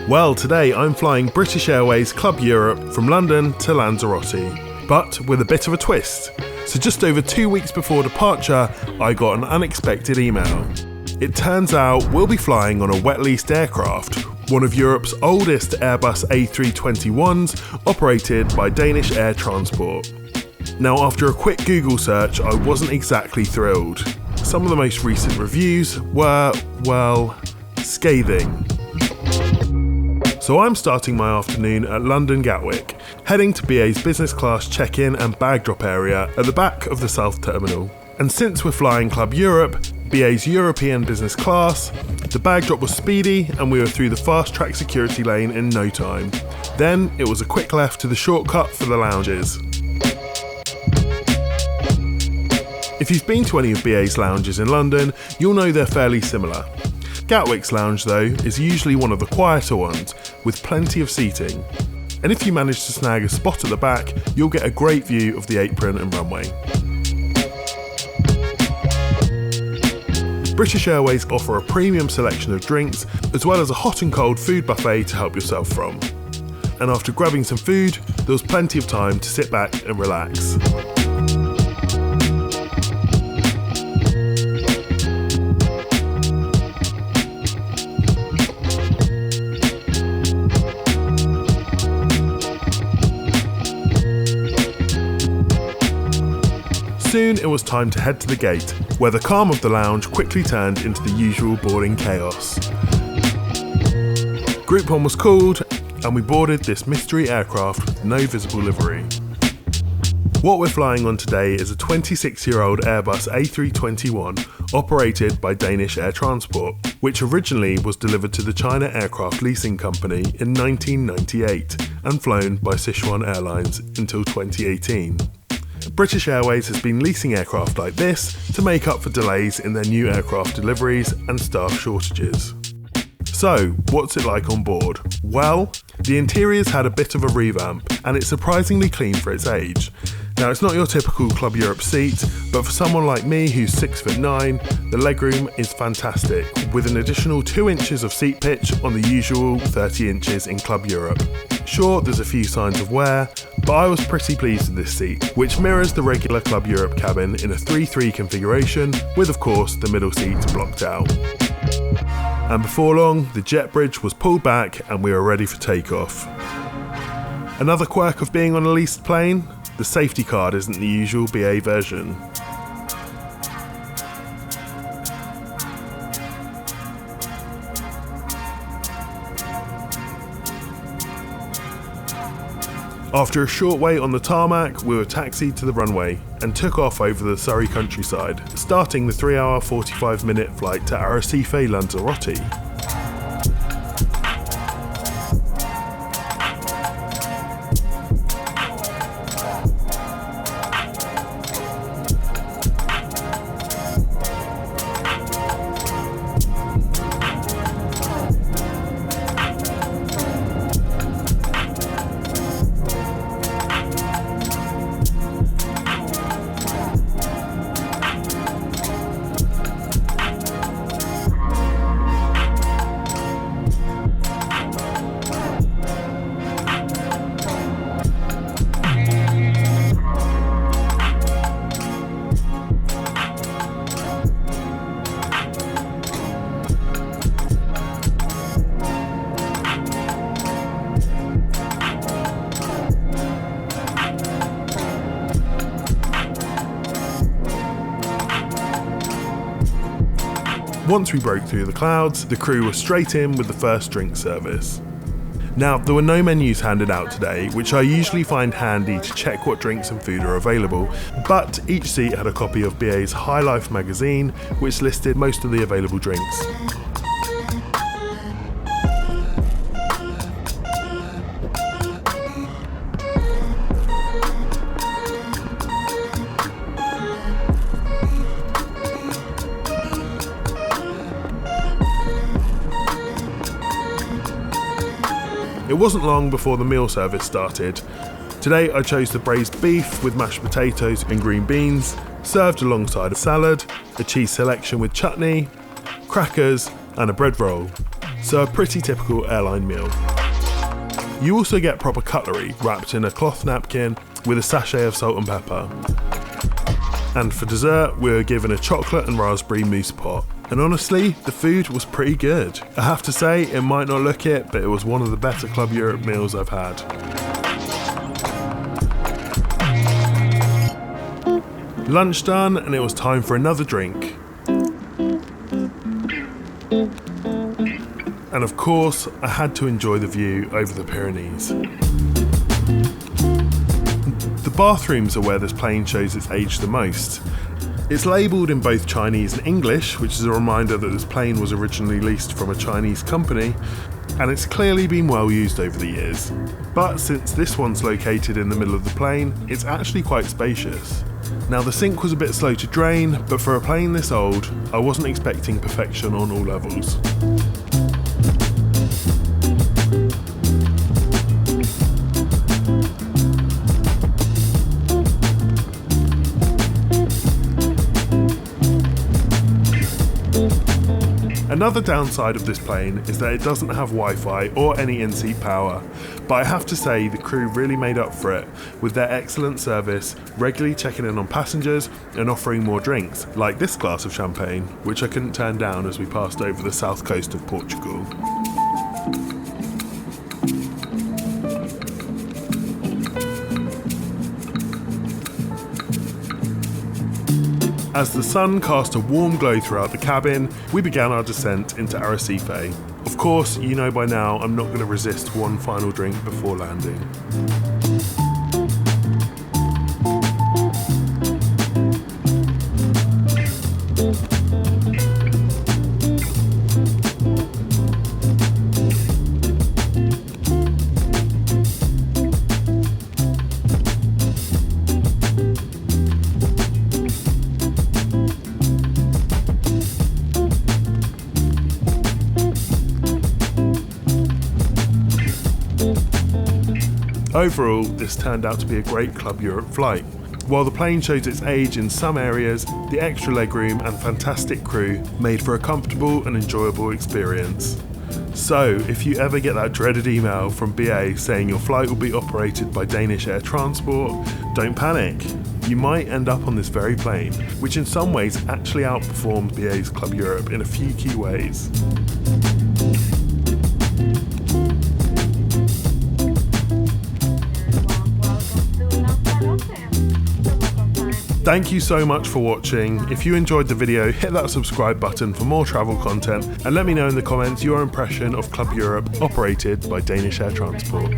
Well, today I'm flying British Airways Club Europe from London to Lanzarote, but with a bit of a twist. So just over 2 weeks before departure, I got an unexpected email. It turns out we'll be flying on a wet-leased aircraft, one of Europe's oldest Airbus A321s, operated by Danish Air Transport. Now, after a quick Google search, I wasn't exactly thrilled. Some of the most recent reviews were, well, scathing. So I'm starting my afternoon at London Gatwick, heading to BA's business class check-in and bag drop area at the back of the South Terminal. And since we're flying Club Europe, BA's European business class, the bag drop was speedy and we were through the fast-track security lane in no time. Then it was a quick left to the shortcut for the lounges. If you've been to any of BA's lounges in London, you'll know they're fairly similar. Gatwick's lounge, though, is usually one of the quieter ones, with plenty of seating. And if you manage to snag a spot at the back, you'll get a great view of the apron and runway. British Airways offer a premium selection of drinks, as well as a hot and cold food buffet to help yourself from. And after grabbing some food, there was plenty of time to sit back and relax. Soon it was time to head to the gate, where the calm of the lounge quickly turned into the usual boarding chaos. Group 1 was called, and we boarded this mystery aircraft with no visible livery. What we're flying on today is a 26-year-old Airbus A321 operated by Danish Air Transport, which originally was delivered to the China Aircraft Leasing Company in 1998 and flown by Sichuan Airlines until 2018. British Airways has been leasing aircraft like this to make up for delays in their new aircraft deliveries and staff shortages. So, what's it like on board? Well, the interior's had a bit of a revamp, and it's surprisingly clean for its age. Now, it's not your typical Club Europe seat, but for someone like me who's 6'9", the legroom is fantastic, with an additional 2 inches of seat pitch on the usual 30 inches in Club Europe. Sure, there's a few signs of wear, but I was pretty pleased with this seat, which mirrors the regular Club Europe cabin in a 3-3 configuration, with of course the middle seat blocked out. And before long, the jet bridge was pulled back and we were ready for takeoff. Another quirk of being on a leased plane? The safety card isn't the usual BA version. After a short wait on the tarmac, we were taxied to the runway and took off over the Surrey countryside, starting the 3-hour 45-minute flight to Arrecife, Lanzarote. Once we broke through the clouds, the crew was straight in with the first drink service. Now, there were no menus handed out today, which I usually find handy to check what drinks and food are available, but each seat had a copy of BA's High Life magazine, which listed most of the available drinks. It wasn't long before the meal service started. Today I chose the braised beef with mashed potatoes and green beans, served alongside a salad, a cheese selection with chutney, crackers and a bread roll. so a pretty typical airline meal. You also get proper cutlery wrapped in a cloth napkin with a sachet of salt and pepper. And for dessert, we were given a chocolate and raspberry mousse pot. And honestly, the food was pretty good. I have to say, it might not look it, but it was one of the better Club Europe meals I've had. Lunch done, and it was time for another drink. And of course, I had to enjoy the view over the Pyrenees. The bathrooms are where this plane shows its age the most. It's labelled in both Chinese and English, which is a reminder that this plane was originally leased from a Chinese company, and it's clearly been well used over the years. But since this one's located in the middle of the plane, it's actually quite spacious. Now the sink was a bit slow to drain, but for a plane this old, I wasn't expecting perfection on all levels. Another downside of this plane is that it doesn't have Wi-Fi or any in-seat power, but I have to say the crew really made up for it with their excellent service, regularly checking in on passengers and offering more drinks, like this glass of champagne, which I couldn't turn down as we passed over the south coast of Portugal. As the sun cast a warm glow throughout the cabin, we began our descent into Arrecife. Of course, you know by now I'm not going to resist one final drink before landing. Overall, this turned out to be a great Club Europe flight. While the plane shows its age in some areas, the extra legroom and fantastic crew made for a comfortable and enjoyable experience. So, if you ever get that dreaded email from BA saying your flight will be operated by Danish Air Transport, don't panic. You might end up on this very plane, which in some ways actually outperformed BA's Club Europe in a few key ways. Thank you so much for watching. If you enjoyed the video, hit that subscribe button for more travel content and let me know in the comments your impression of Club Europe operated by Danish Air Transport.